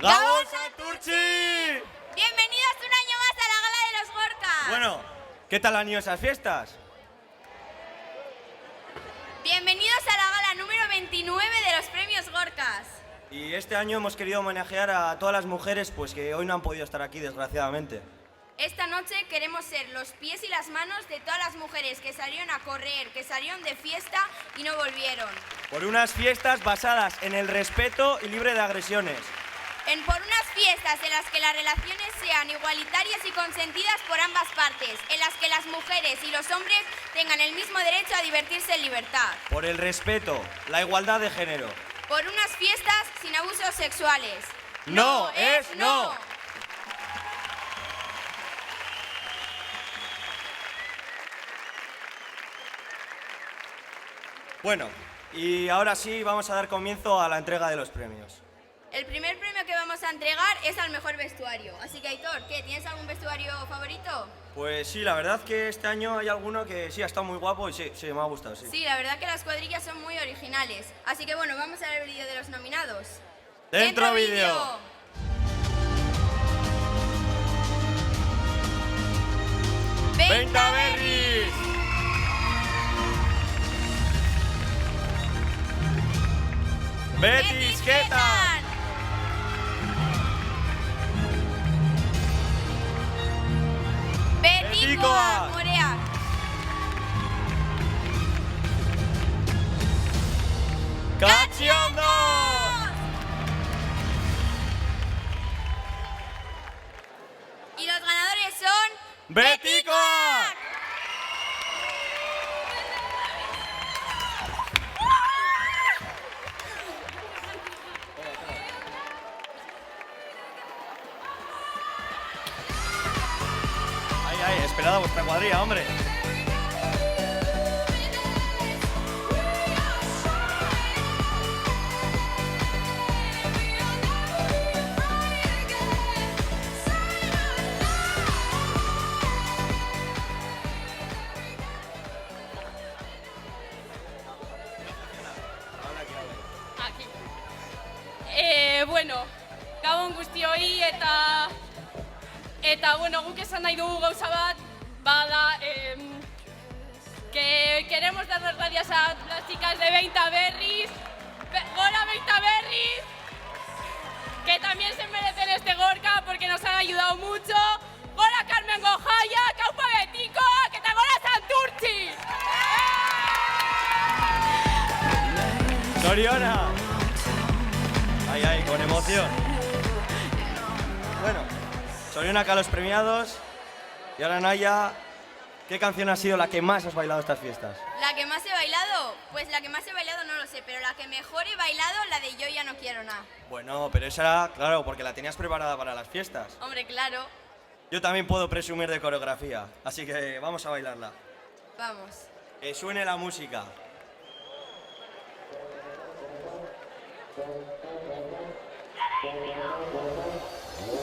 ¡Gabón Santurtzi! Bienvenidos un año más a la Gala de los Gorkas. Bueno, ¿qué tal han ido esas fiestas? Bienvenidos a la gala número 29 de los premios Gorkas. Y este año hemos querido homenajear a todas las mujeres pues que hoy no han podido estar aquí, desgraciadamente. Esta noche queremos ser los pies y las manos de todas las mujeres que salieron a correr, que salieron de fiesta y no volvieron. Por unas fiestas basadas en el respeto y libre de agresiones. Por unas fiestas en las que las relaciones sean igualitarias y consentidas por ambas partes, en las que las mujeres y los hombres tengan el mismo derecho a divertirse en libertad. Por el respeto, la igualdad de género. Por unas fiestas sin abusos sexuales. ¡No es no! Bueno, y ahora sí vamos a dar comienzo a la entrega de los premios. El primer premio que vamos a entregar es al mejor vestuario. Así que, Aitor, ¿qué? ¿Tienes algún vestuario favorito? Pues sí, la verdad que este año hay alguno que sí ha estado muy guapo y sí, me ha gustado, sí. Sí, la verdad que las cuadrillas son muy originales. Así que bueno, vamos a ver el vídeo de los nominados. ¡Dentro vídeo! ¡Venta Berries! ¡Betis Getan! Betikoak. Moreak. ¡Cachiondos! Y los ganadores son... ¡Betikoak! Ay, esperad a vuestra cuadrilla, hombre. Aquí. Bueno, gabon guztioi eta bueno, guk esan nahi dugu gauza bat, bada, que queremos dar las gracias a las chicas de Beita Berriz, Gora Beita Berriz, que también se merecen este Gorka porque nos han ayudado mucho. Gora Carmen Gojaya, Kaupa Betikoak eta Gora Santurtzi! ¡Soriona! Ay, con emoción. Bueno, Soriona acá los premiados. Y ahora, Naya, ¿qué canción ha sido la que más has bailado estas fiestas? ¿La que más he bailado? Pues la que más he bailado no lo sé, pero la que mejor he bailado, la de Yo ya no quiero nada. Bueno, pero esa era, claro, porque la tenías preparada para las fiestas. Hombre, claro. Yo también puedo presumir de coreografía, así que vamos a bailarla. Vamos. Que suene la música.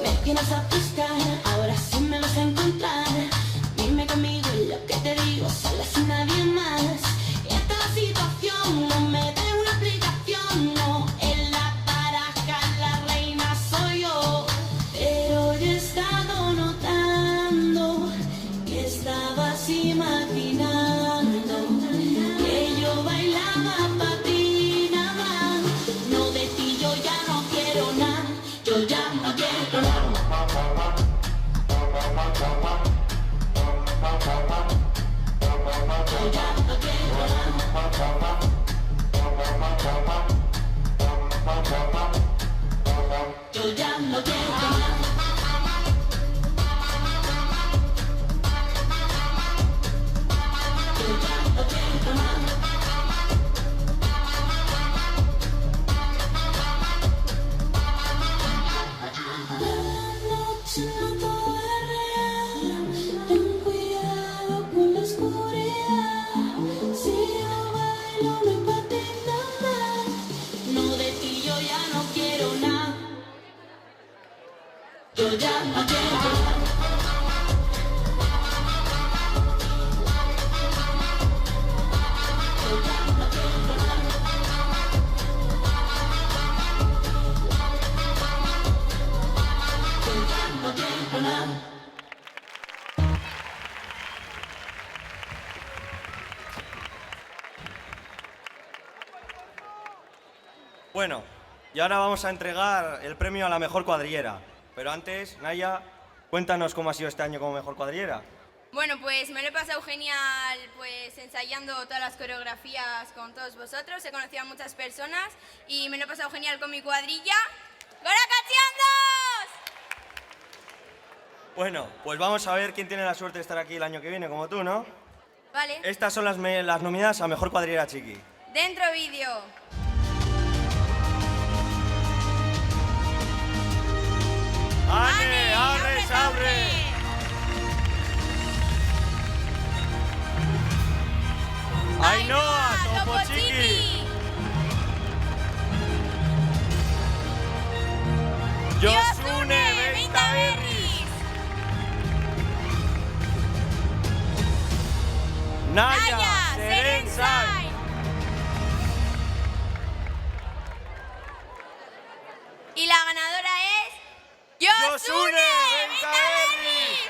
Me tienes a buscar, ahora sí me vas a encontrar. Dime conmigo lo que te digo, sola sin nadie más. Esta situación no me da una explicación, no. En la baraja la reina soy yo. Pero yo he estado notando que estabas imaginando que yo bailaba para ti nada más. No, de ti yo ya no quiero nada, yo ya no quiero nada. Yo ya no quiero nada. Yo ya no quiero nada. Yo ya no quiero nada. La noche no todo es real. Ten cuidado con la oscuridad. Si yo bailo no hay pa' ti nada. No, de ti yo ya no quiero nada. Yo ya no quiero nada. Yo ya no quiero nada. Yo ya no quiero nada. Bueno, y ahora vamos a entregar el premio a la mejor cuadrillera. Pero antes, Naya, cuéntanos cómo ha sido este año como mejor cuadrillera. Bueno, pues me lo he pasado genial, pues ensayando todas las coreografías con todos vosotros. He conocido a muchas personas y me lo he pasado genial con mi cuadrilla. ¡Gora Cachiondos! Bueno, pues vamos a ver quién tiene la suerte de estar aquí el año que viene, como tú, ¿no? Vale. Estas son las nominadas a mejor cuadrillera chiqui. Dentro vídeo. ¡Ane, Aurres, Aurre! ¡Ainhoa, Topo Chiqui! ¡Josune, Beita Berriz! ¡Naya, Serensai! Y la ganadora es... ¡Josune, Beita Berriz!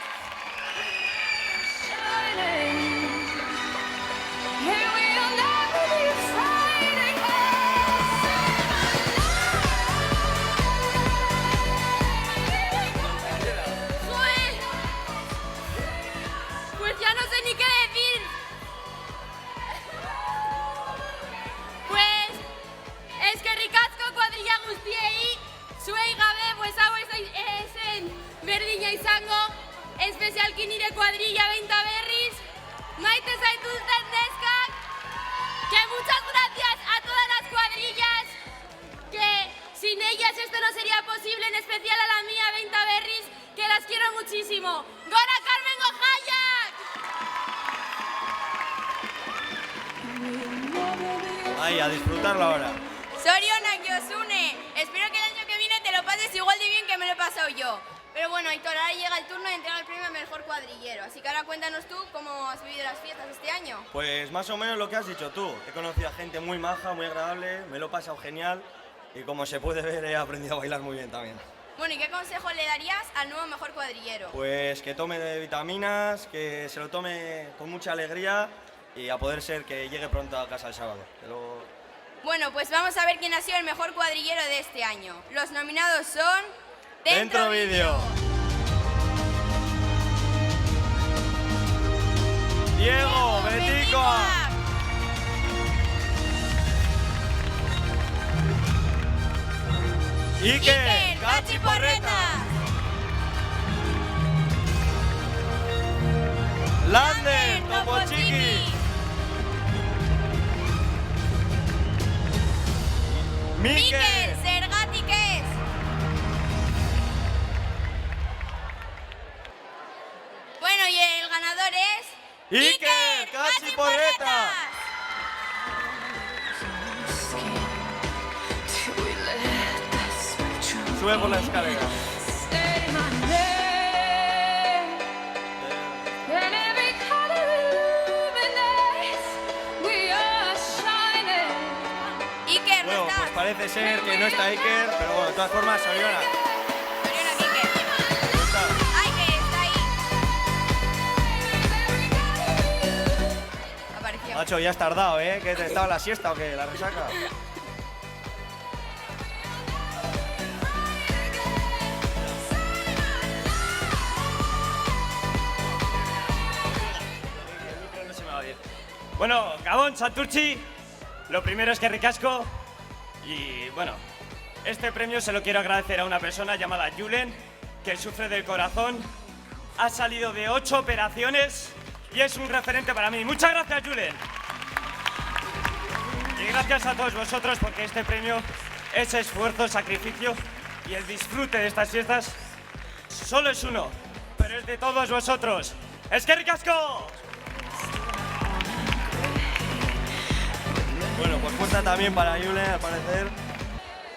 Eugenia izango, espezialki nire kuadrilla 20 berriz, maite zaituzten neskak, que muchas gracias a todas las cuadrillas, que sin ellas esto no sería posible, en especial a la mía 20 berriz, que las quiero muchísimo. ¡Gora Carmen Gojaiak! Ahí, a disfrutarlo ahora. Zorionak Josune, espero que el año que viene te lo pases igual de bien que me lo he pasado yo. Pero bueno, Aitor, ahora llega el turno de entregar el premio al mejor cuadrillero. Así que ahora cuéntanos tú cómo has vivido las fiestas este año. Pues más o menos lo que has dicho tú. He conocido a gente muy maja, muy agradable, me lo he pasado genial y como se puede ver he aprendido a bailar muy bien también. Bueno, ¿y qué consejo le darías al nuevo mejor cuadrillero? Pues que tome vitaminas, que se lo tome con mucha alegría y a poder ser que llegue pronto a casa el sábado. Bueno, pues vamos a ver quién ha sido el mejor cuadrillero de este año. Los nominados son... Dentro Vídeo. Diego Beticoa. Iker Cachiporreta. Lander Topochiqui. Mikel Zergatikez. Bueno, y el ganador es... Iker Cachiporreta. Sube por la escalera. Iker, ¿no Bueno, estás? pues parece ser que no está Iker, pero bueno, de todas formas, Soriona. Zorionak Iker. ¿Dónde está? ¡Ay, que está ahí! Apareció. Macho, ya has tardado, ¿eh? ¿Que te estaba la siesta o qué? ¿La resaca? Bueno, Gabón, Santurchi, lo primero es que ricasco y bueno, este premio se lo quiero agradecer a una persona llamada Julen, que sufre del corazón, ha salido de 8 operaciones y es un referente para mí. Muchas gracias, Julen. Y gracias a todos vosotros porque este premio es esfuerzo, sacrificio y el disfrute de estas fiestas solo es uno, pero es de todos vosotros. ¡Es que ricasco! Bueno, pues cuenta también para Julen, al parecer.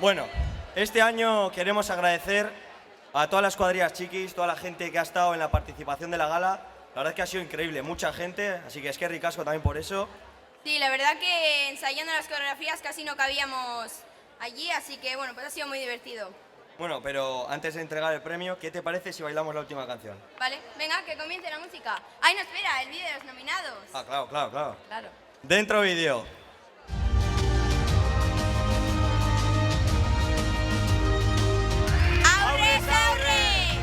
Bueno, este año queremos agradecer a todas las cuadrillas chiquis, toda la gente que ha estado en la participación de la gala. La verdad es que ha sido increíble, mucha gente, así que es que ricasco también por eso. Sí, la verdad que ensayando las coreografías casi no cabíamos allí, así que bueno, pues ha sido muy divertido. Bueno, pero antes de entregar el premio, ¿qué te parece si bailamos la última canción? Vale, venga, que comience la música. Ay, no, espera, el vídeo de los nominados. Ah, claro, claro, claro. Claro. Dentro Vídeo. ¡Aurre, Aurre!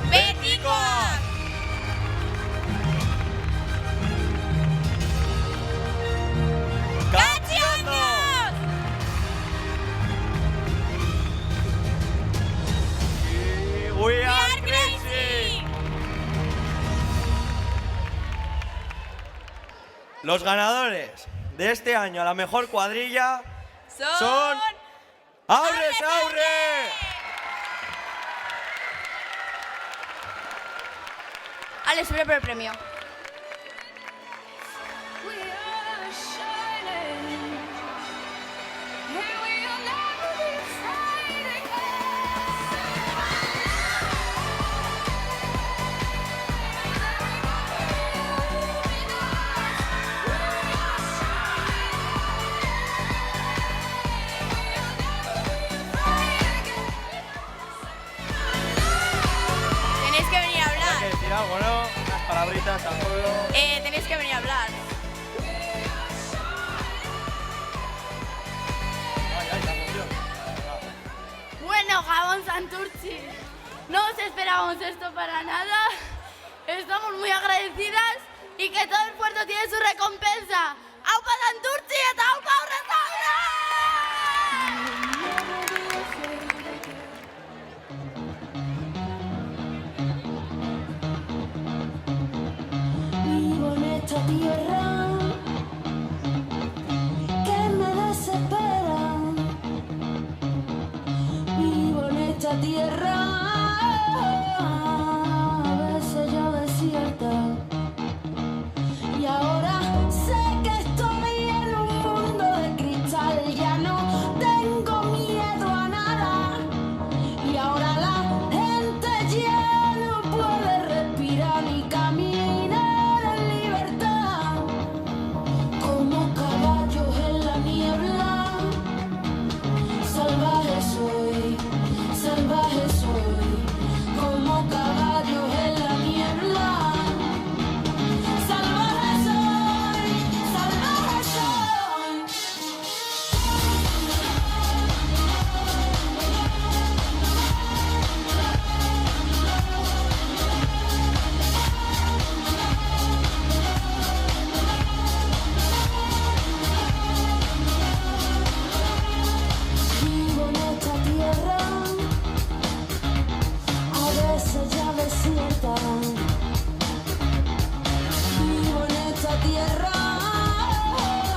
¡Beticoa! ¡Cachiondos! We are are crazy. Los ganadores de este año a la mejor cuadrilla son... ¡Aurre, Aurre! Alex, sube por el premio. Tenéis que venir a Hay que hablar. decir algo, ¿no? Unas palabritas al pueblo. Tenéis que venir a hablar. Ay, ay, la emoción. Bueno, Gabón Santurchi, no os esperábamos esto para nada. Estamos muy agradecidas y que todo el puerto tiene su recompensa. ¡Aupa Santurchi eta aupa Aurre Aurre! esta tierra a veces ya desierta. Y ahora sé que estoy en un mundo de cristal, ya no tengo miedo a nada. Y ahora la gente ya no puede respirar ni caminar en libertad. Como caballos en la niebla, salvaje soy, como caballos en la niebla. Salvaje soy, salvaje soy. Vivo en esta tierra, a veces ya desierta. Vivo en esta tierra,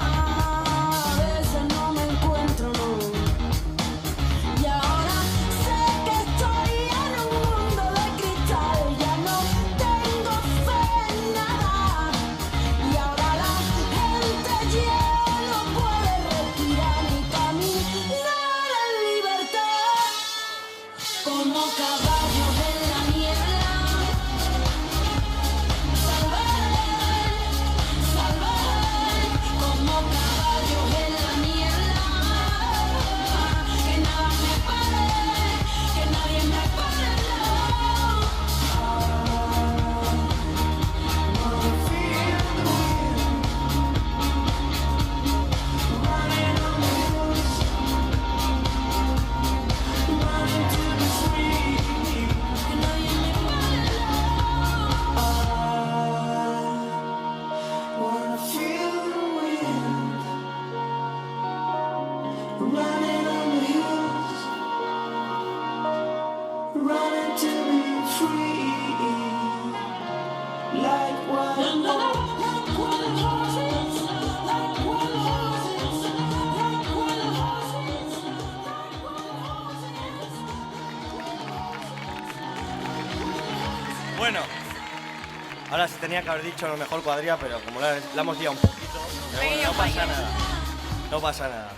a veces no me encuentro, no. Y ahora sé que estoy en un mundo de cristal, ya no tengo fe en nada. Y ahora la gente ya no puede respirar ni caminar en libertad. Como caballos en la niebla, salvaje, como caballos en la niebla. Que nada me pare, que nadie me pare, no. Wanna feel the wind running on the hills, running to be free, like wild horses, like wild horses, like wild horses, like wild horses. Bueno, ahora se tenía que haber dicho lo mejor cuadrilla, pero como la hemos liado un poquito, pero bueno, no pasa nada. No pasa nada.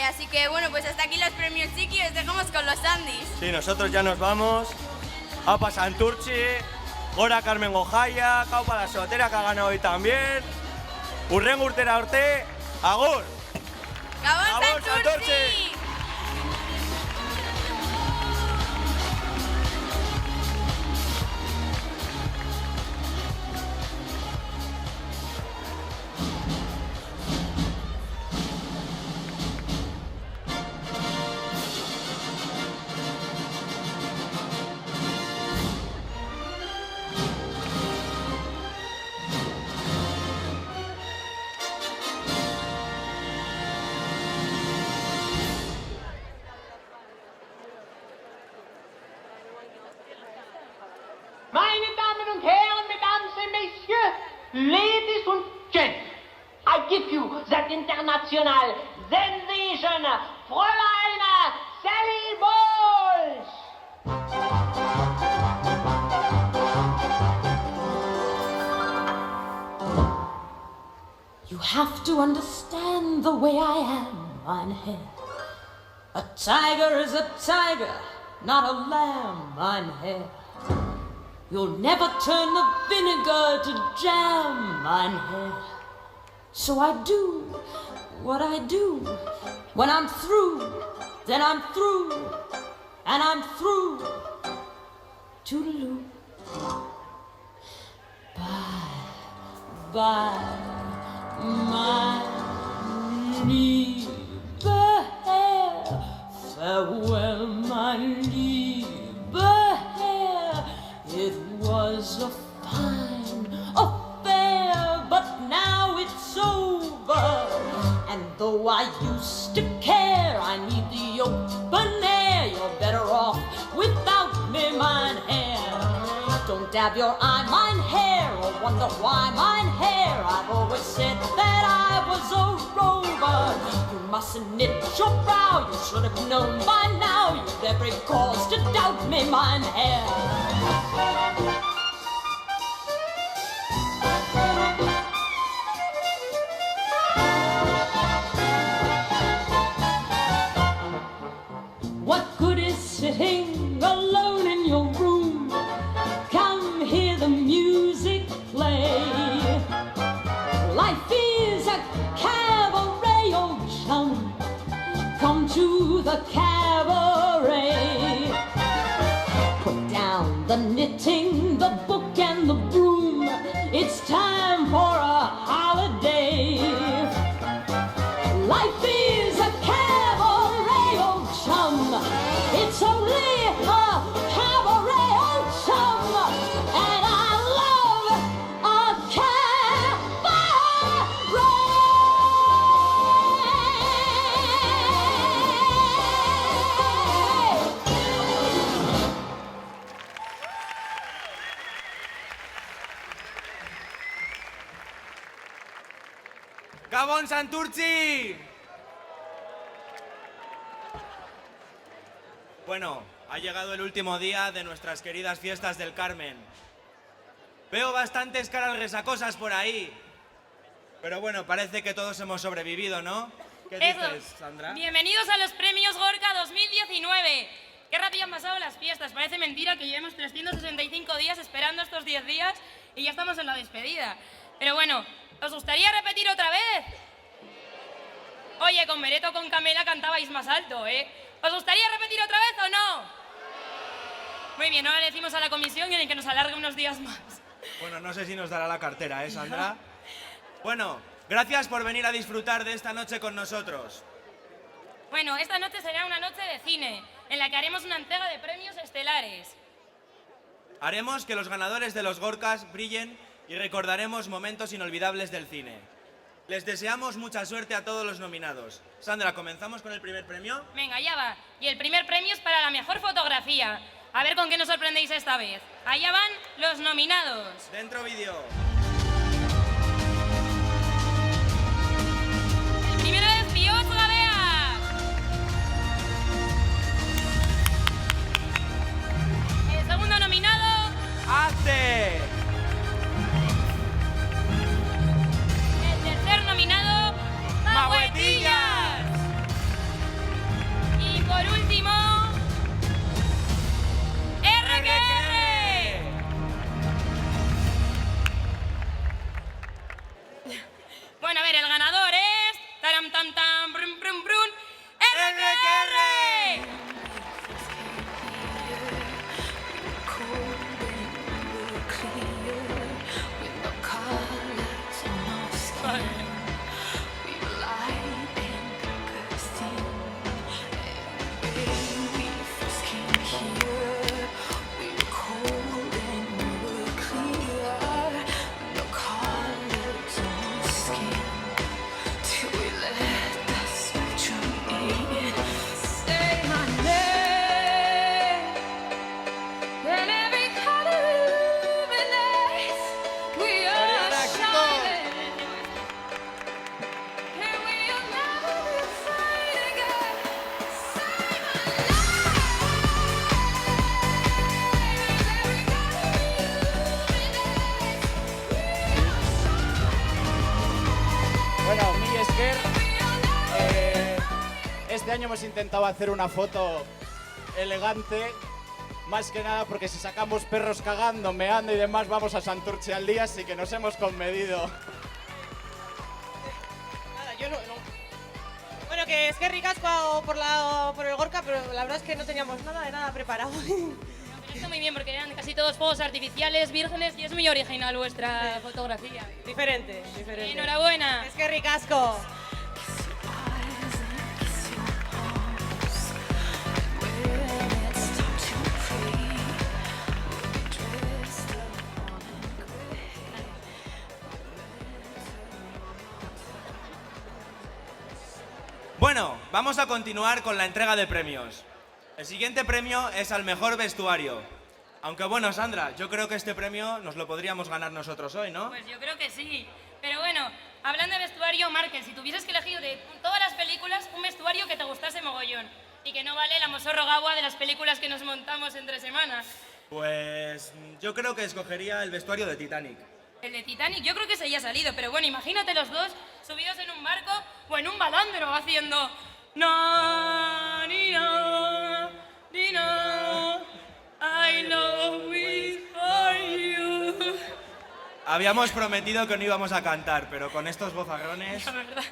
Así que bueno, pues hasta aquí los premios Chiqui y os dejamos con los Andis. Sí, nosotros ya nos vamos. Apa Santurchi, Gora Carmen Gojaya, Caupa la Sotera, que ha ganado hoy también. Urren Urtera Urte, Agur. ¡Gabón ¡Gabón, Santurtzi! Santurtzi! Meine Damen und Herren, Mesdames et Messieurs, Ladies und Gents, I give you that international sensation, Fräulein Sally Bowles! You have to understand the way I am, mein Herr. A tiger is a tiger, not a lamb, mein Herr. You'll never turn the vinegar to jam, mein Herr. So I do what I do. When I'm through, then I'm through, and I'm through. Toodaloo. Bye, bye, my liebe Herr. Farewell, my liebe Herr. It was a fine affair, but now it's over. And though I used to care, I need the open air. You're better off without me, mein Herr. Don't dab your eye, mein Herr, or wonder why, mein Herr. I've always said that I was a rover. You must cross and knit your brow. You should have known by now. You'd every cause to doubt me, mein Herr. What good is sitting alone in your room? Come hear the music play. Life is a cabaret, oh chum. Come to the cabaret. Put down the knitting, the book and the broom. It's time for a holiday. Life is a cabaret, oh chum. It's only a cabaret, oh chum. And I love a cabaret. ¡Gabón Santurtzi! Bueno, ha llegado el último día de nuestras queridas fiestas del Carmen. Veo bastantes caras resacosas por ahí. Pero bueno, parece que todos hemos sobrevivido, ¿no? ¿Qué dices, Sandra? Bienvenidos a los premios Gorka 2019. Qué rápido han pasado las fiestas. Parece mentira que llevemos 365 días esperando estos 10 días y ya estamos en la despedida. Pero bueno, ¿os gustaría repetir otra vez? Oye, con Bereto o con Camela cantabais más alto, ¿eh? ¿Os gustaría repetir otra vez o no? Muy bien, ahora le decimos a la comisión y que nos alargue unos días más. Bueno, no sé si nos dará la cartera, ¿eh, Sandra? Bueno, gracias por venir a disfrutar de esta noche con nosotros. Bueno, esta noche será una noche de cine, en la que haremos una entrega de premios estelares. Haremos que los ganadores de los Gorkas brillen y recordaremos momentos inolvidables del cine. Les deseamos mucha suerte a todos los nominados. Sandra, ¿comenzamos con el primer premio? Venga, ya va. Y el primer premio es para la mejor fotografía. A ver con qué nos sorprendéis esta vez. Allá van los nominados. Dentro vídeo. El primero es Piotr Gabea. El segundo nominado, ¡Hazte! el tercer nominado, Mahuetillas. Y por último, RQR. Bueno, a ver, el ganador es... Taram, tam, tam, brum, brum, brum, RQR. Bueno, mi Esker, este año hemos intentado hacer una foto elegante, más que nada porque si sacamos perros cagando, meando y demás, vamos a Santurce al día, así que nos hemos conmedido. Nada, yo no. Bueno, que es que ricasco por el Gorka, pero la verdad es que no teníamos nada de nada preparado. Pero está muy bien porque eran casi todos fuegos artificiales, vírgenes, y es muy original vuestra fotografía. Diferente. Enhorabuena. Es que ricasco. Bueno, vamos a continuar con la entrega de premios. El siguiente premio es al mejor vestuario. Aunque bueno, Sandra, yo creo que este premio nos lo podríamos ganar nosotros hoy, ¿no? Pues yo creo que sí. Pero bueno, hablando de vestuario, Markel, si tuvieses que elegir de todas las películas un vale la Mosorro Gawa de las películas que nos montamos entre semanas. Pues yo creo que escogería el vestuario de Titanic. El de Titanic, yo creo que se haya salido, pero bueno, imagínate los dos subidos en un barco o en un balandro haciendo... No, ni no, ni no, I love it for you. Habíamos prometido que no íbamos a cantar, pero con estos bozarrones... La verdad.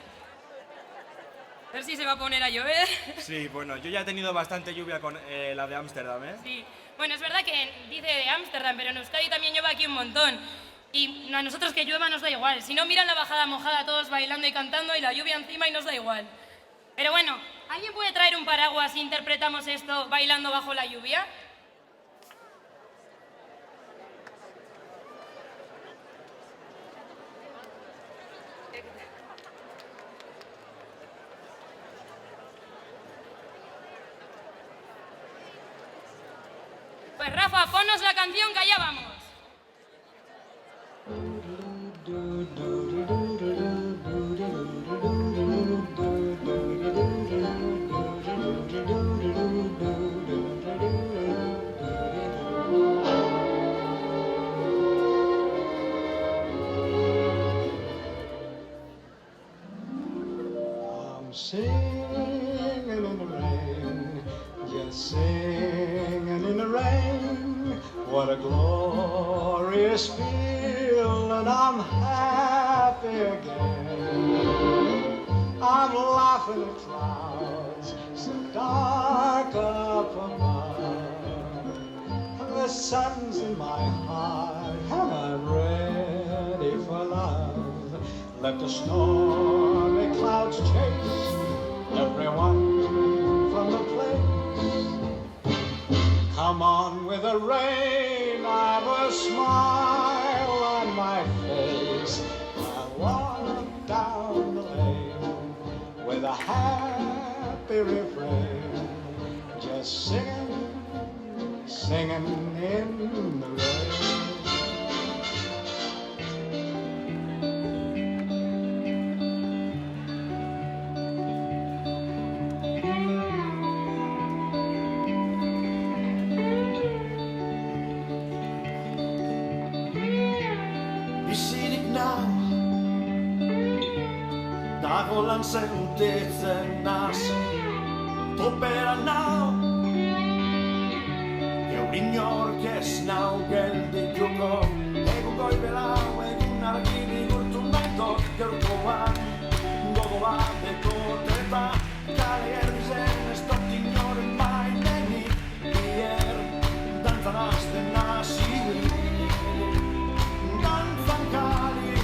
A ver si se va a poner a llover. Sí, bueno, yo ya he tenido bastante lluvia con la de Ámsterdam, ¿eh? Sí. Bueno, es verdad que dice de Ámsterdam, pero en Euskadi también llueve aquí un montón. Y a nosotros que llueva nos da igual. Si no, miran la bajada mojada todos bailando y cantando y la lluvia encima y nos da igual. Pero bueno, ¿alguien puede traer un paraguas si interpretamos esto bailando bajo la lluvia? Pues Rafa, ponnos la canción que allá vamos. I'm singing in the rain, just singing in the rain. What a glorious feeling, I'm happy again. I'm laughing at clouds so dark up above. The sun's in my heart and I'm ready for love. Let the stormy clouds chase everyone from the place. Come on with the rain, I've a smile on my face. I'll walk down the lane with a happy refrain, just singing, singing in the rain. Dagolan sentitzen naz, topera nau. Geurin ork ez nau geldituko, egun goibelau, egun argiri gurtu nahitok gertuan. Gogo bateko trepa, kale erdizen ez dut inoren baimenik, bier dantzan azten nazi. Dantzan kalien,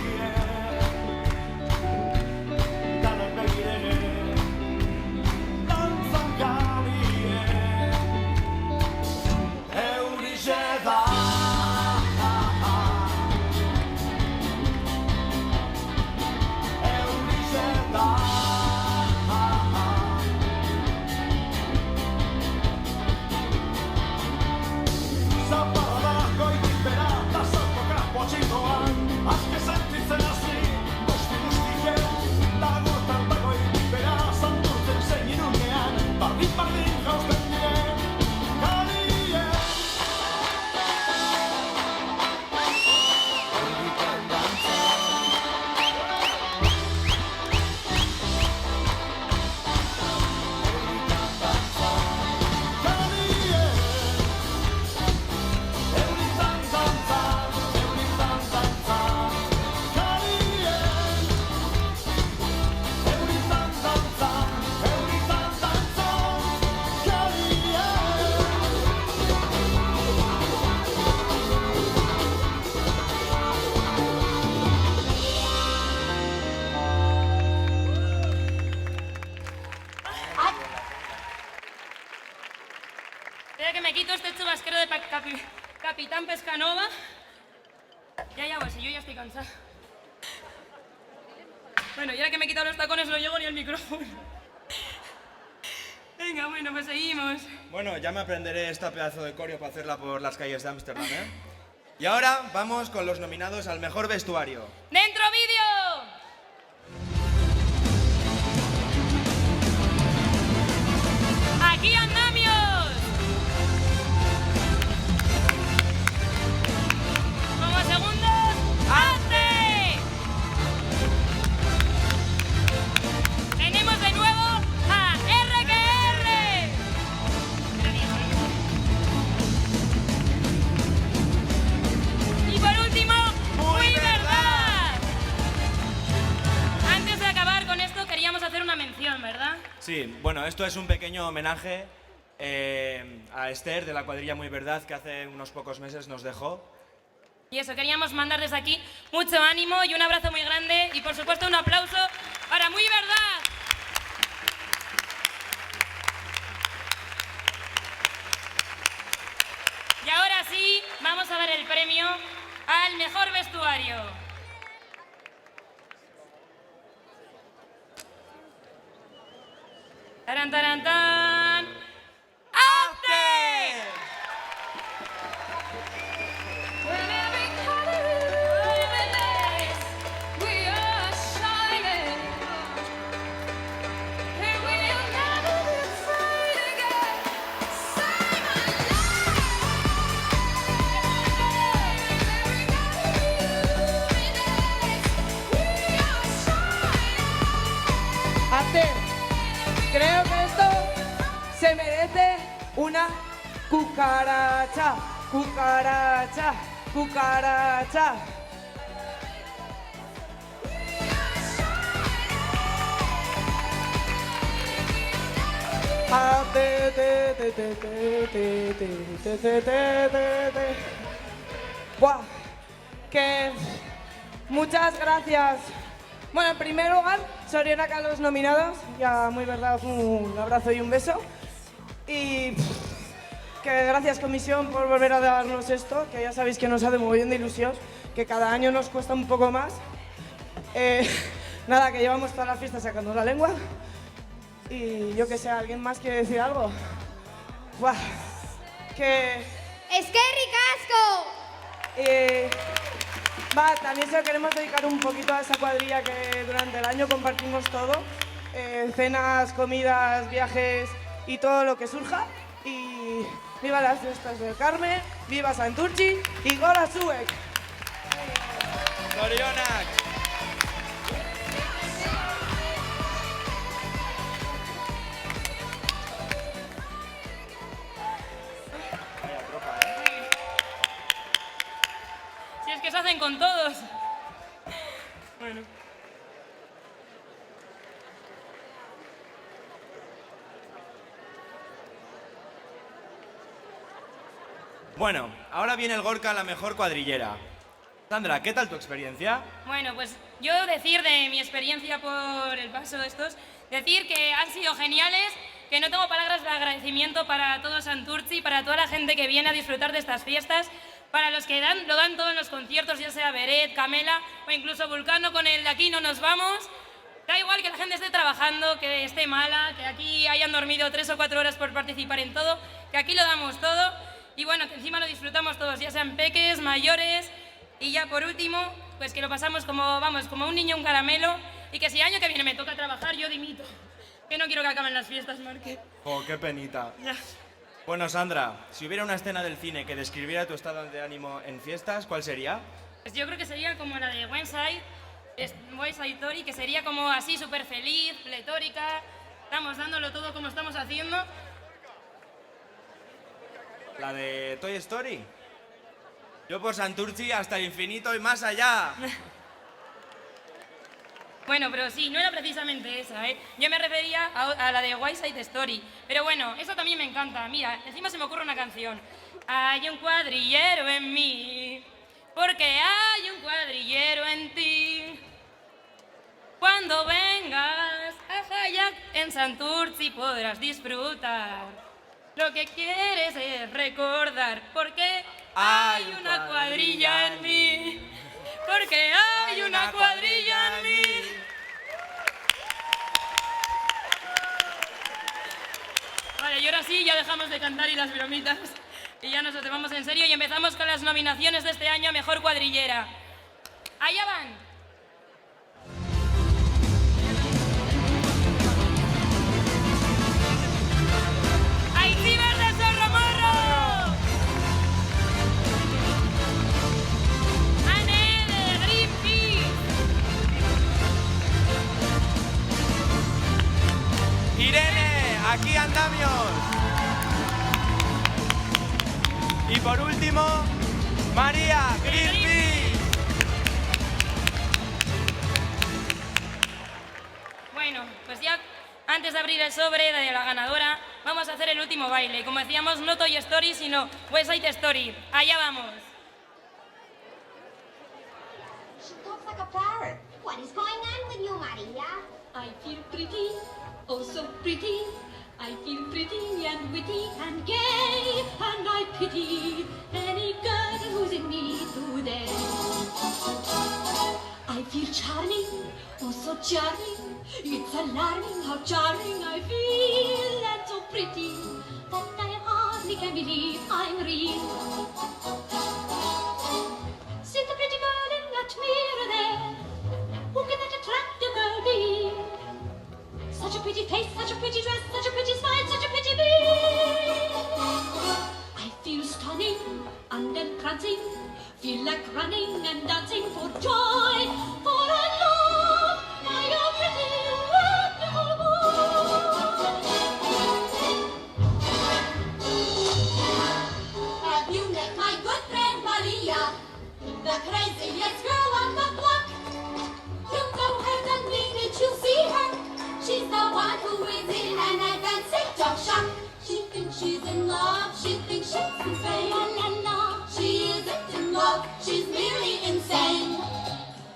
Capitán Pescanova. Ya, pues yo ya estoy cansada. Bueno, y ahora que me he quitado los tacones no llego ni al micrófono. Venga, bueno, pues seguimos. Bueno, ya me aprenderé esta pedazo de coreo para hacerla por las calles de Ámsterdam, ¿eh? Y ahora vamos con los nominados al mejor vestuario. ¡Dentro vídeo! Aquí andamos. canción, ¿verdad? Sí, bueno, esto es un pequeño homenaje a Esther de la cuadrilla Muy Verdad, que hace unos pocos meses nos dejó. Y eso, queríamos mandar desde aquí mucho ánimo y un abrazo muy grande y por supuesto un aplauso para Muy Verdad. Y ahora sí, vamos a dar el premio al mejor vestuario. ¡Tarán, tarán, tan! ¡After! Creo que esto se merece una cucaracha, cucaracha, cucaracha. Buah, que muchas gracias. Bueno, en primer lugar, Soriana a los nominados, ya Muy Verdad, un abrazo y un beso. Y que gracias comisión por volver a darnos esto, que ya sabéis que nos hace mogollón de ilusión, que cada año nos cuesta un poco más. Nada, que llevamos toda la fiesta sacando la lengua. Y yo que sé, ¿alguien más quiere decir algo? Buah, que... ¡Es que ricasco! Va, también se lo queremos dedicar un poquito a esa cuadrilla que durante el año compartimos todo. Cenas, comidas, viajes y todo lo que surja. Y viva las fiestas del Carmen, viva Santurtzi y Gora Zuek. ¡Zorionak! Si es que se hacen con todos. Bueno. Bueno, ahora viene el Gorka, la mejor cuadrillera. Sandra, ¿qué tal tu experiencia? Bueno, pues yo decir de mi experiencia por el paso de estos, decir que han sido geniales, que no tengo palabras de agradecimiento para todo Santurtzi, para toda la gente que viene a disfrutar de estas fiestas, para los que lo dan todo en los conciertos, ya sea Beret, Camela o incluso Vulcano con el de Aquí no nos vamos. Da igual que la gente esté trabajando, que esté mala, que aquí hayan dormido 3 o 4 horas por participar en todo, que aquí lo damos todo y bueno, que encima lo disfrutamos todos, ya sean peques, mayores y ya por último, pues que lo pasamos como, vamos, como un niño un caramelo y que si el año que viene me toca trabajar, yo dimito. Que no quiero que acaben las fiestas, Marque. Oh, qué penita. Ya. Bueno, Sandra, si hubiera una escena del cine que describiera tu estado de ánimo en fiestas, ¿cuál sería? Pues yo creo que sería como la de West Side Story, que sería como así súper feliz, pletórica, estamos dándolo todo como estamos haciendo. ¿La de Toy Story? Yo por Santurtzi hasta el infinito y más allá. Bueno, pero sí, no era precisamente esa, ¿eh? Yo me refería a la de West Side Story. Pero bueno, eso también me encanta. Mira, encima se me ocurre una canción. Hay un cuadrillero en mí, porque hay un cuadrillero en ti. Cuando vengas a Hayak en Santurtzi podrás disfrutar. Lo que quieres es recordar, porque hay una cuadrilla en mí. Porque hay una cuadrilla en mí. Vale, y ahora sí, ya dejamos de cantar y las bromitas. Y ya nos lo tomamos en serio y empezamos con las nominaciones de este año a Mejor Cuadrillera. Allá van. ¡Aitziber de Zorromorro! ¡Ane de Greenpeace! Irene, aquí andamios. Y por último, María, Greenpeace. Bueno, pues ya antes de abrir el sobre de la ganadora, vamos a hacer el último baile. Y como decíamos, no Toy Story, sino West Side Story. Allá vamos. She talks like a parrot. What is going on with you, Maria? I feel pretty, oh so pretty. I feel pretty and witty and gay, and I pity any girl who's in me today. I feel charming, oh so charming. It's alarming how charming I feel, and so pretty that I hardly can believe I'm real. See the pretty girl in that mirror there. Who can that attractive girl be? Such a pretty face, such a pretty dress, such a pretty smile, such a pretty bee. I feel stunning and entrancing, feel like running and dancing for joy, for I love my own pretty wonderful boy. Have you met my good friend Maria, the craziest girl on the block? You know her the minute you see her. She's the one who is in an advanced state of shock. She thinks she's in love, she thinks she's insane. La la la, she isn't in love, she's merely insane.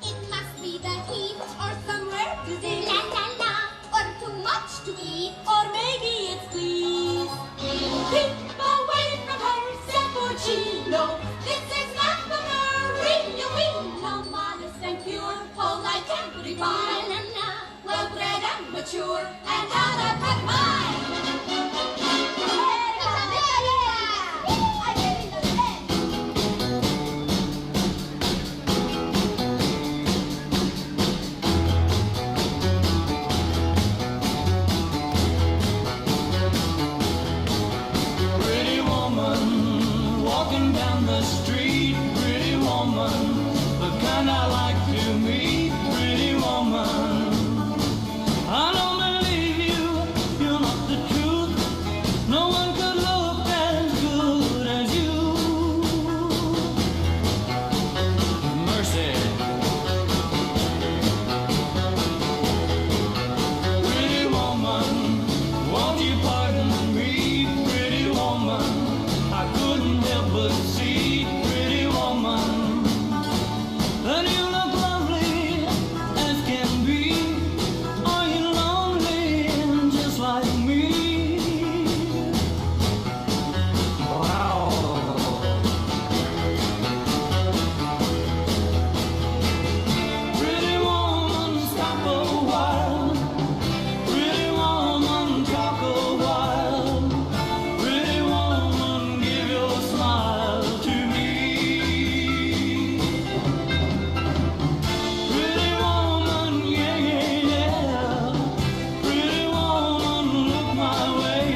It must be the heat or somewhere to see. La la la, or too much to eat, Or maybe it's please. Keep away from her, Seppuccino. This is not the Maria we No modest and pure, polite and refined. La la, Well-bred and mature, and out of her mind. Pretty woman, walking down the street. Pretty woman, the kind I like to meet. Pretty woman, I don't believe you, you're not the truth. No one could look as good as you. Mercy. Pretty woman, won't you pardon me? Pretty woman, I couldn't help but see. Pretty woman, that you look lovely as can be. Are you lonely just like me? Wow. Pretty woman, stop a while. Pretty woman, talk a while. Pretty woman, give your smile to me. Pretty woman, yeah, yeah, yeah. Pretty woman, look my way.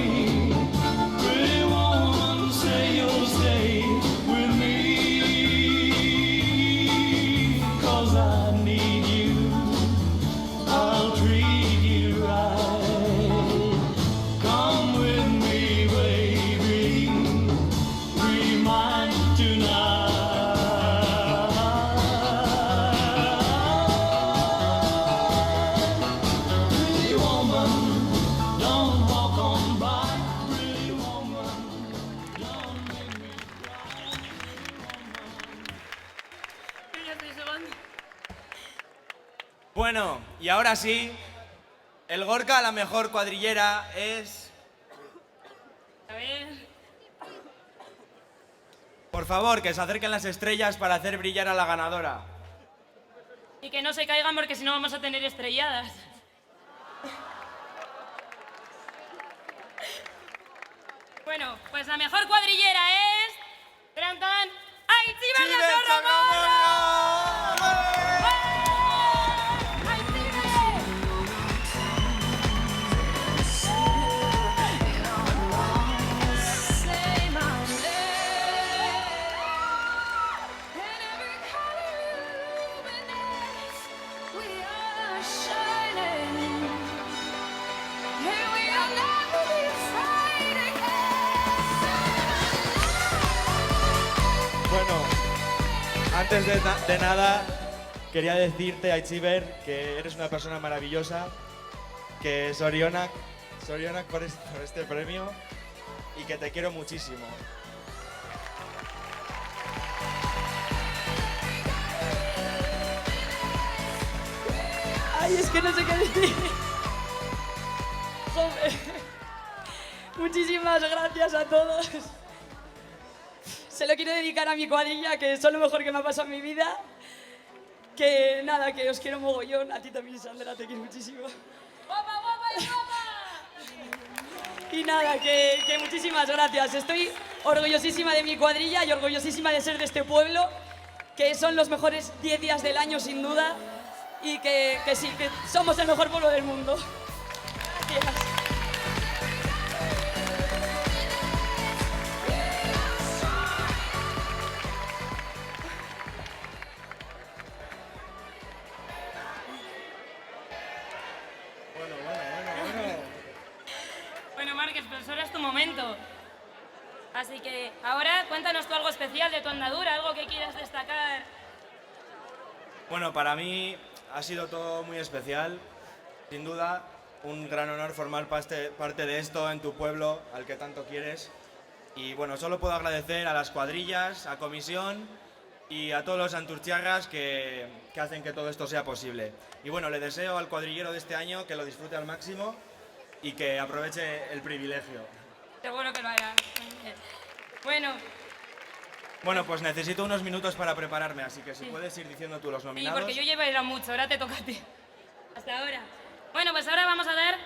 Pretty woman, say you'll stay with me. 'Cause I need you, I'll treat you right. Come with me, baby, be mine tonight. Pretty woman, don't walk on by. Pretty woman, don't make me Bueno, y ahora sí, el Gorka, la mejor cuadrillera, es... A ver. Por favor, que se acerquen las estrellas para hacer brillar a la ganadora. Y que no se caigan porque si no vamos a tener estrelladas. Bueno, pues la mejor cuadrillera es... ¡Tan, tan! ¡Aitziber de Torremolinos! Bueno, antes de nada, quería decirte, Aitziber, que eres una persona maravillosa que Sorionak por este premio y que te quiero muchísimo. Ay, es que no sé qué decir. Joder. Muchísimas gracias a todos. Se lo quiero dedicar a mi cuadrilla, que son lo mejor que me ha pasado en mi vida. Que nada, que os quiero mogollón. A ti también, Sandra, te quiero muchísimo. ¡Guapa, guapa y guapa! Y nada, que muchísimas gracias. Estoy orgullosísima de mi cuadrilla y orgullosísima de ser de este pueblo, que son los mejores 10 días del año, sin duda. Y que sí, que somos el mejor pueblo del mundo. Gracias. Bueno, Márquez, pues ahora es tu momento. Así que ahora cuéntanos tú algo especial de tu andadura, algo que quieras destacar. Bueno, para mí ha sido todo muy especial. Sin duda, un gran honor formar parte de esto en tu pueblo, al que tanto quieres. Y bueno, solo puedo agradecer a las cuadrillas, a Comisión y a todos los santurciarras que hacen que todo esto sea posible. Y bueno, le deseo al cuadrillero de este año que lo disfrute al máximo y que aproveche el privilegio. Seguro que lo hará. Bueno, pues necesito unos minutos para prepararme, así que si puedes ir diciendo tú los Sí, nominados. porque yo llevo bailado mucho, ahora te toca a ti. Hasta ahora. Bueno, pues ahora vamos a dar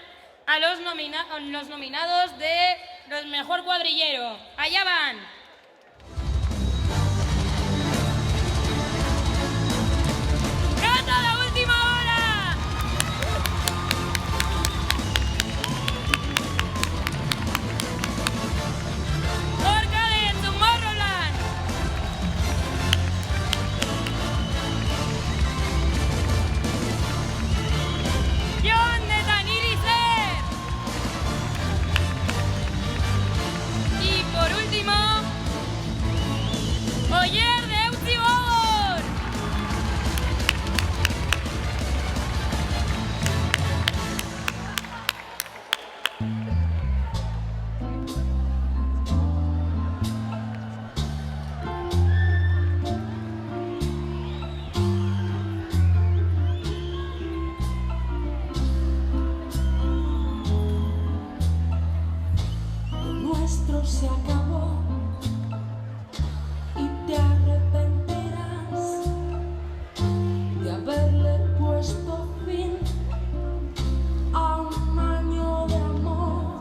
a los nominados de los mejor cuadrillero. Allá van. ¡Canta la última hora! Gorka de Tomorrowland. John de Tanirice. Y por último, Oyer de Eutibor. Lo nuestro se acabó y te arrepentirás de haberle puesto fin a un año de amor.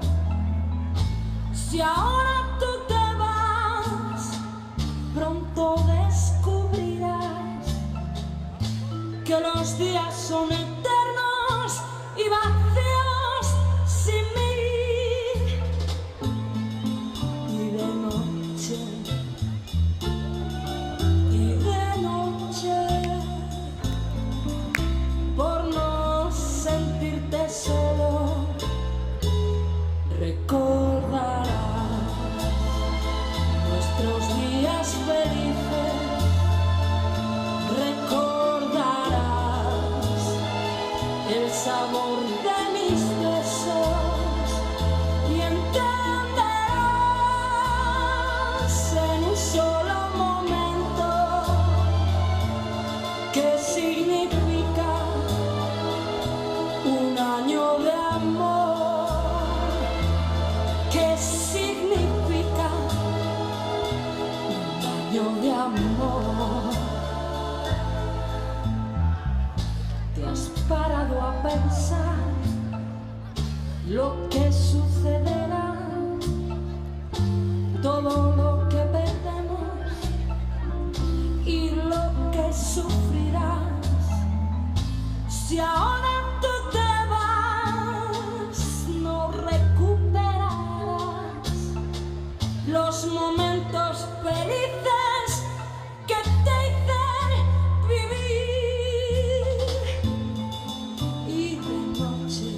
Si ahora tú te vas, pronto descubrirás que los días son eternos y vacíos sin mí. Y de noche, por no sentirte solo, recordarás nuestros días felices, recordarás el sabor de mis besos y entenderás en un solo momento qué significa un año de amor, qué significa un año de amor. ¿Te has parado a pensar lo que sucederá? Todo lo que perdemos y lo que sufrirás. Si ahora tú te vas, no recuperarás los momentos felices que te hicieron vivir. Y de noche,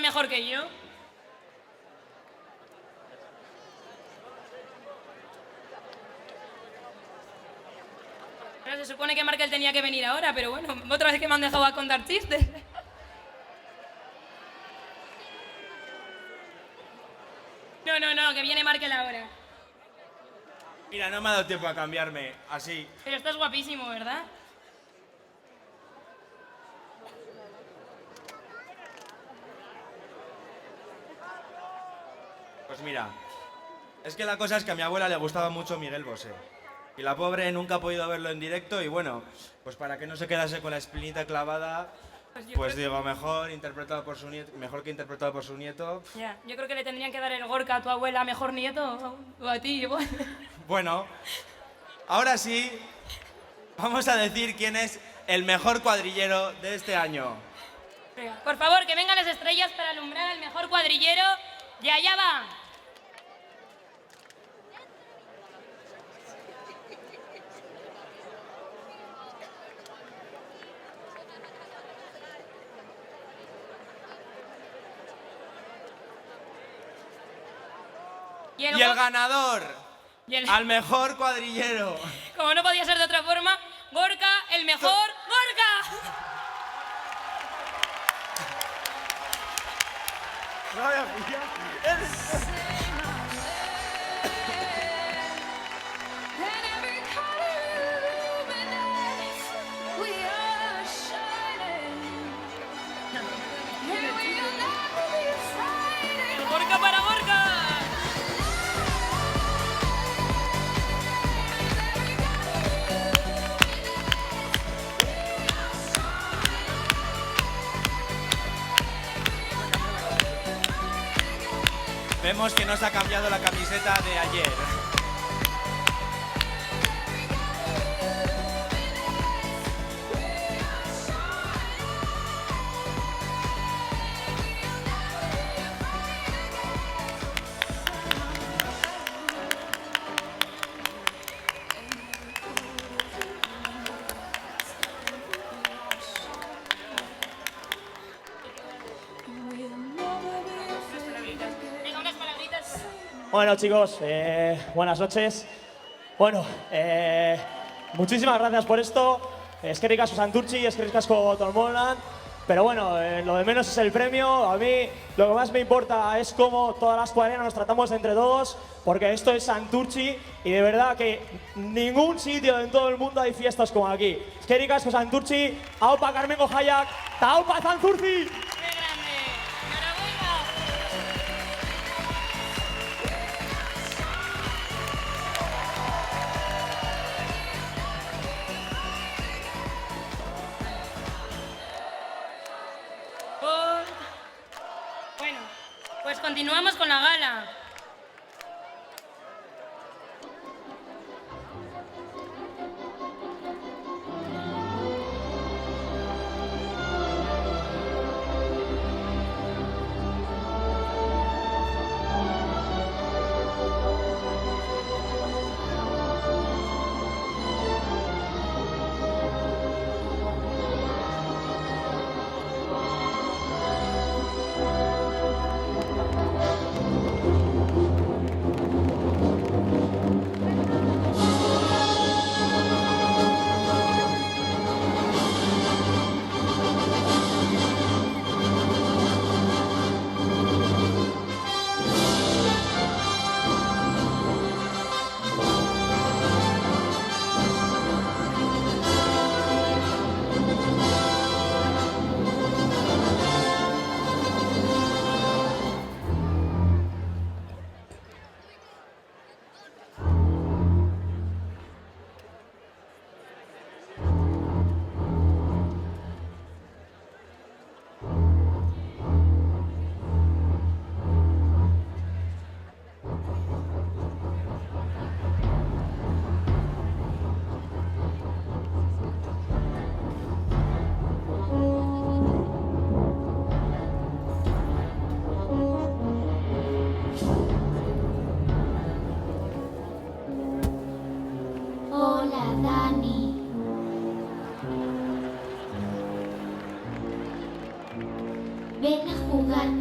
mejor que yo. Pero se supone que Markel tenía que venir ahora, pero bueno, otra vez que me han dejado a contar chistes. No, que viene Markel ahora. Mira, no me ha dado tiempo a cambiarme, así. Pero estás guapísimo, ¿verdad? Pues mira, es que la cosa es que a mi abuela le gustaba mucho Miguel Bosé. Y la pobre nunca ha podido verlo en directo y bueno, pues para que no se quedase con la espinita clavada, pues digo, mejor que interpretado por su nieto. Ya, yo creo que le tendrían que dar el Gorka a tu abuela, mejor nieto, o a ti igual. Bueno, ahora sí, vamos a decir quién es el mejor cuadrillero de este año. Venga, por favor, que vengan las estrellas para alumbrar al mejor cuadrillero. Y allá va. Y el ganador al mejor cuadrillero. Como no podía ser de otra forma, Gorka, el mejor Gorka. Gorka para Gorka. Vemos que no se ha cambiado la camiseta de ayer. Bueno chicos, buenas noches. Bueno, muchísimas gracias por esto. Eskerrik asko Santurtzi, eskerrik asko Tolmolan. Pero bueno, lo de menos es el premio. A mí lo que más me importa es cómo todas las cuadrinas nos tratamos entre todos, porque esto es Santurtzi y de verdad que ningún sitio en todo el mundo hay fiestas como aquí. Eskerrik asko Santurtzi, aupa Carmengo Jaiak, ta aupa Santurtzi. Bueno, pues continuamos con la gala.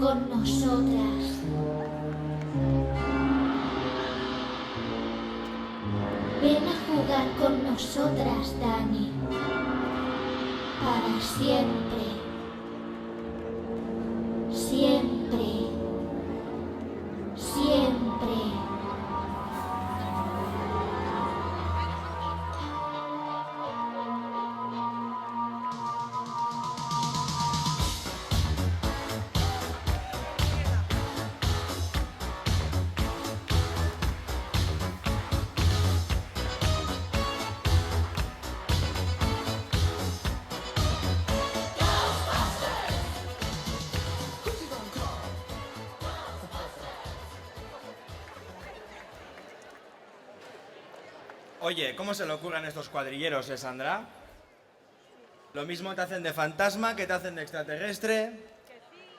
con nosotras. Ven a jugar con nosotras, Dani. Para siempre. Siempre. Siempre. Oye, ¿cómo se le ocurren estos cuadrilleros, Sandra? Lo mismo te hacen de fantasma que te hacen de extraterrestre.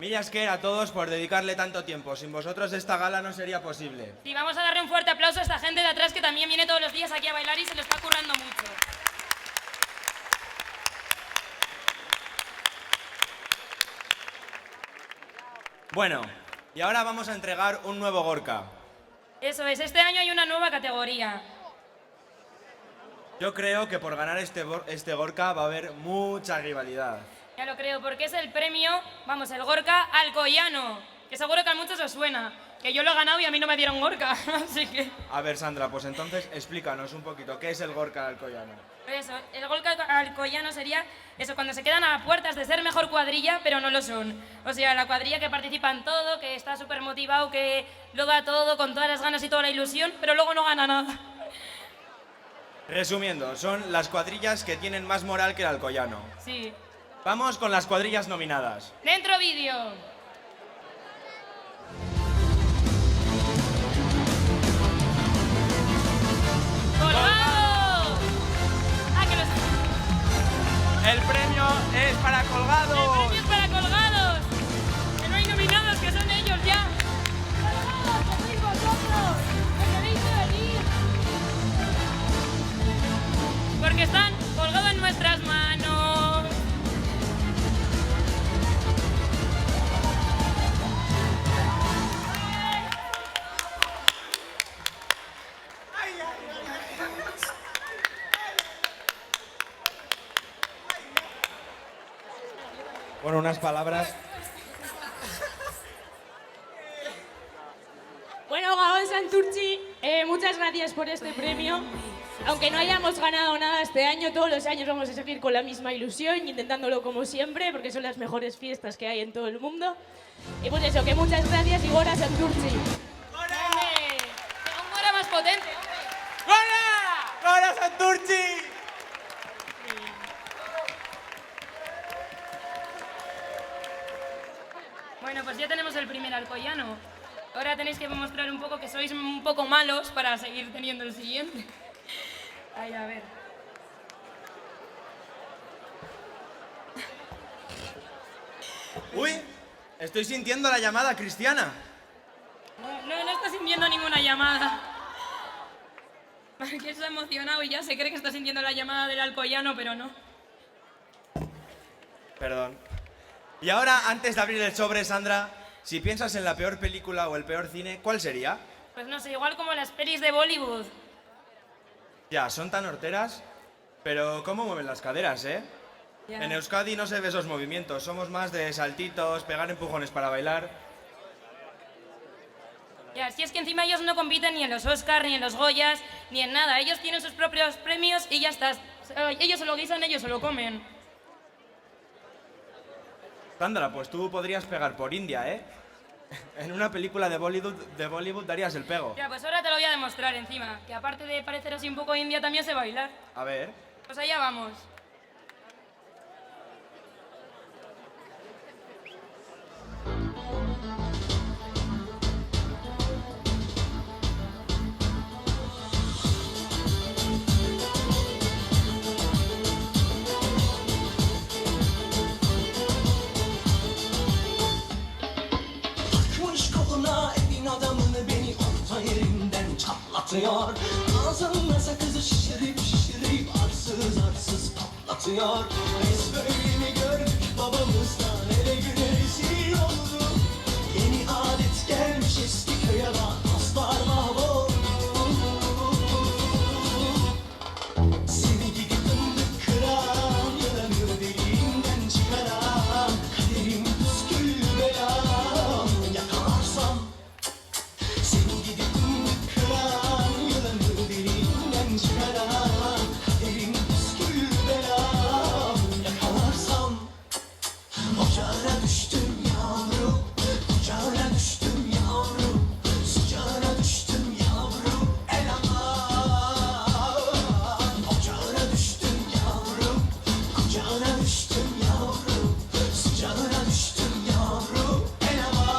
Millas que a todos por dedicarle tanto tiempo. Sin vosotros esta gala no sería posible. Sí, vamos a darle un fuerte aplauso a esta gente de atrás que también viene todos los días aquí a bailar y se lo está currando mucho. Bueno, y ahora vamos a entregar un nuevo Gorka. Eso es, este año hay una nueva categoría. Yo creo que por ganar este Gorka va a haber mucha rivalidad. Ya lo creo, porque es el premio, vamos, el Gorka Alcoyano, que seguro que a muchos os suena, que yo lo he ganado y a mí no me dieron Gorka, así que... A ver, Sandra, pues entonces explícanos un poquito, ¿qué es el Gorka Alcoyano? Eso, el Gorka Alcoyano sería eso, cuando se quedan a puertas de ser mejor cuadrilla, pero no lo son. O sea, la cuadrilla que participa en todo, que está súper motivado, que lo da todo con todas las ganas y toda la ilusión, pero luego no gana nada. Resumiendo, son las cuadrillas que tienen más moral que el Alcoyano. Sí. Vamos con las cuadrillas nominadas. ¡Dentro vídeo! ¡Colgado! ¡Ah, que los... El premio es para Colgados. ¡El premio es para Colgados! ¡Que no hay nominados, que son ellos ya! ¡Colgados, que sois vosotros! ¡Que queréis venir! Porque están colgados en nuestras manos. Bueno, unas palabras. Bueno, Gabón Santurtzi, muchas gracias por este premio. Aunque no hayamos ganado nada este año, todos los años vamos a seguir con la misma ilusión, intentándolo como siempre, porque son las mejores fiestas que hay en todo el mundo. Y pues eso, que muchas gracias y Gora Santurtzi. ¡Gora! ¡Un Gora más potente! ¡Gora! ¡Gora Santurtzi! Bueno, pues ya tenemos el primer Alcoyano. Ahora tenéis que demostrar un poco que sois un poco malos para seguir teniendo el siguiente. Ay, a ver. Uy, estoy sintiendo la llamada cristiana. No está sintiendo ninguna llamada. Que está emocionado y ya se cree que está sintiendo la llamada del Alcoyano, pero no. Perdón. Y ahora, antes de abrir el sobre, Sandra, si piensas en la peor película o el peor cine, ¿cuál sería? Pues no sé, igual como las pelis de Bollywood. Ya, son tan horteras, pero ¿cómo mueven las caderas, eh? Ya. En Euskadi no se ve esos movimientos, somos más de saltitos, pegar empujones para bailar. Ya, si es que encima ellos no compiten ni en los Oscars, ni en los Goyas, ni en nada. Ellos tienen sus propios premios y ya está. Ellos se lo guisan, ellos se lo comen. Sandra, pues tú podrías pegar por India, ¿eh? En una película de Bollywood darías el pego. Ya, pues ahora te lo voy a demostrar encima. Que aparte de parecer así un poco india, también sé bailar. A ver. Pues allá vamos. Takmış koluna evin adamını beni orta yerinden çatlatıyor. Ağzımda sakızı şişirip şişirip arsız arsız patlatıyor. Biz böyle mi gördük babamızdan ele güne rezil olduk. Beş eski köye bak dostlar mahvoldu. Seni gidip fındık kıran, yılanı deliğinden çıkaran, kaderim püskül belam yakalarsam. Seni gidip fındık kıran, yılanı deliğinden çıkaran, kaderim püskül belam yakalarsam. Ocağına düştüm yavrum, ocağına düştüm yavrum, sıcağına düştüm yavrum, el aman. Ocağına düştüm yavrum, kucağına düştüm yavrum, sıcağına düştüm yavrum, el aman.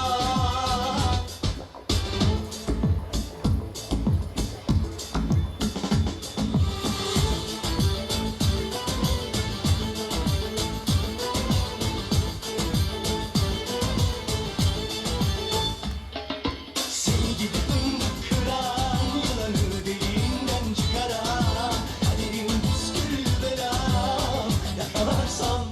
Seni gidip fındık kıran, yılanı deliğinden çıkaran, kaderim püskül belam yakalarsam.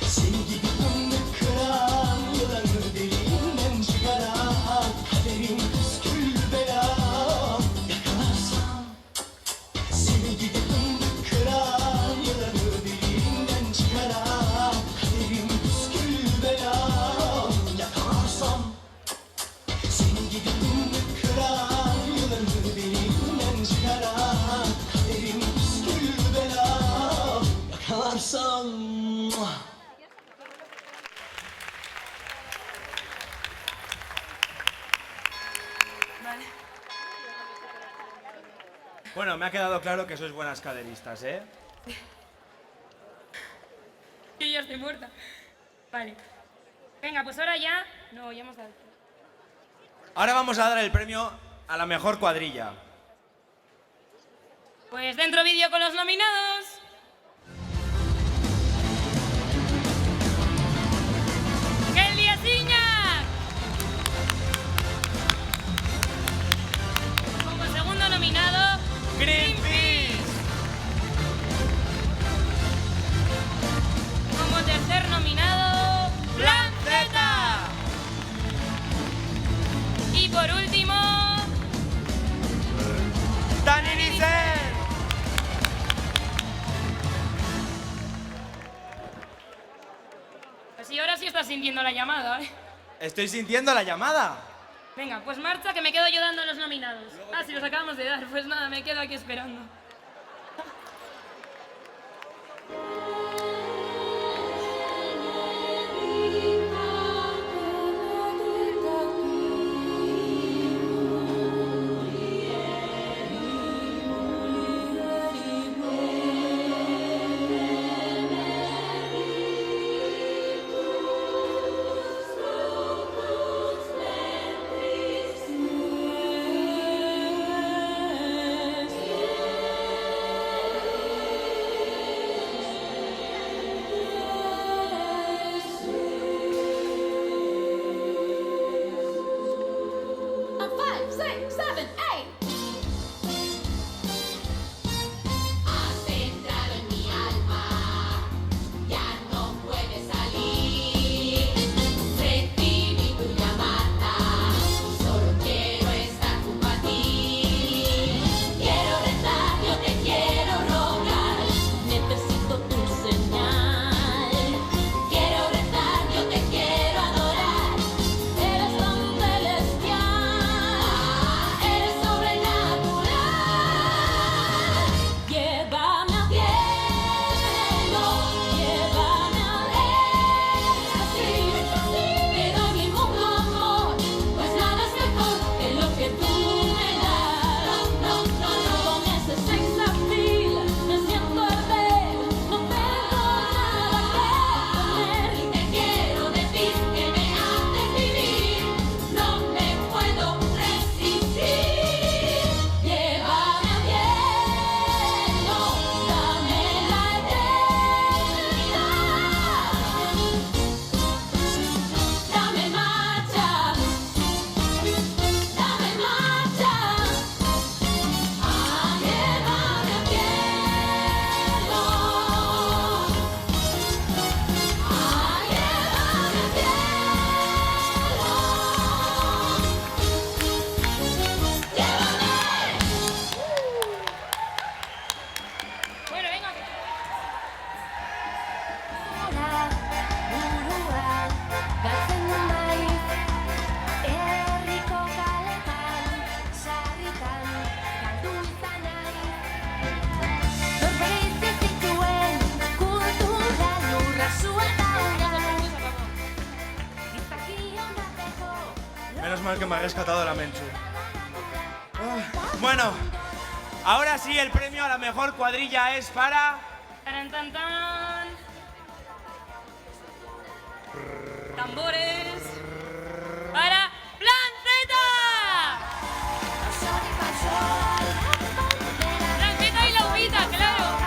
Seni gidip fındık kıran, yılanı deliğinden çıkaran, kaderim püskül belam yakalarsam. Seni gidip fındık kıran, yılanı deliğinden çıkaran, kaderim püskül belam yakalarsam. Seni gidip fındık kıran, yılanı deliğinden çıkaran, kaderim püskül belam yakalarsam. Vale. Bueno, me ha quedado claro que sois buenas caderistas, ¿eh? Yo ya estoy muerta. Vale. Venga, pues ahora ya... No, ya hemos dado. Ahora vamos a dar el premio a la mejor cuadrilla. Pues dentro vídeo con los nominados. ¡Kelly Asiñac! Como segundo nominado, Greenpeace. Como tercer nominado, Plan Z. Y por último, ¡Dani Nicen! pues sí, ahora sí estás sintiendo la llamada, ¿eh? Estoy sintiendo la llamada. Venga, pues marcha, que me quedo yo dando a los nominados. Ah, si los acabamos de dar. Pues nada, me quedo aquí esperando. mal que me ha rescatado la Menchu. Bueno, ahora sí el premio a la mejor cuadrilla es para... ¡Tan, tan, tan! ¡Tambores! ¡Para Plan Z! ¡Plan Z y la humita, claro!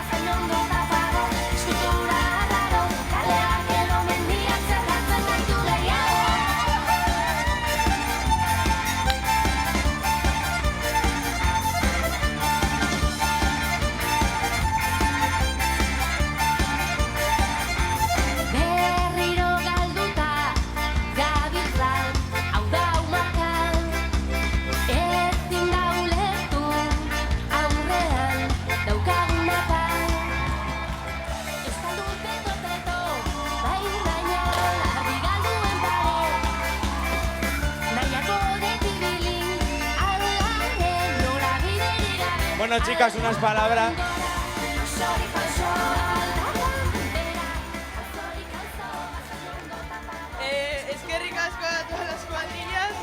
Berriro galduta gabiltza, hau da umaka, ezin da ulertu aurrean daukagun mapa. Euskaldun teto, baina argi galduen pare, nahiako detibili, aldaren norabiderik gabe. Bueno, chicas, unas palabras. Eskerrik asko a todas las cuadrillas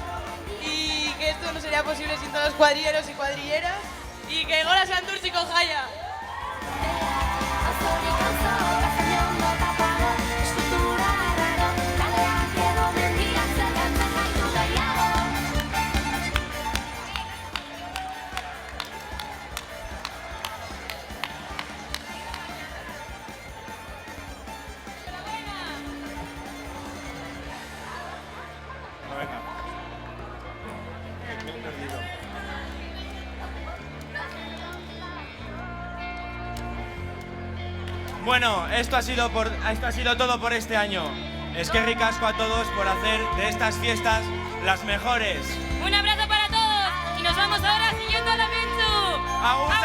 y que esto no sería posible sin todos los cuadrilleros y cuadrilleras y que gora Santurtzi con Jaya. Bueno, esto ha sido todo por este año. Eskerrik asko a todos por hacer de estas fiestas las mejores. Un abrazo para todos y nos vamos ahora siguiendo a la Menchu. ¡Agur!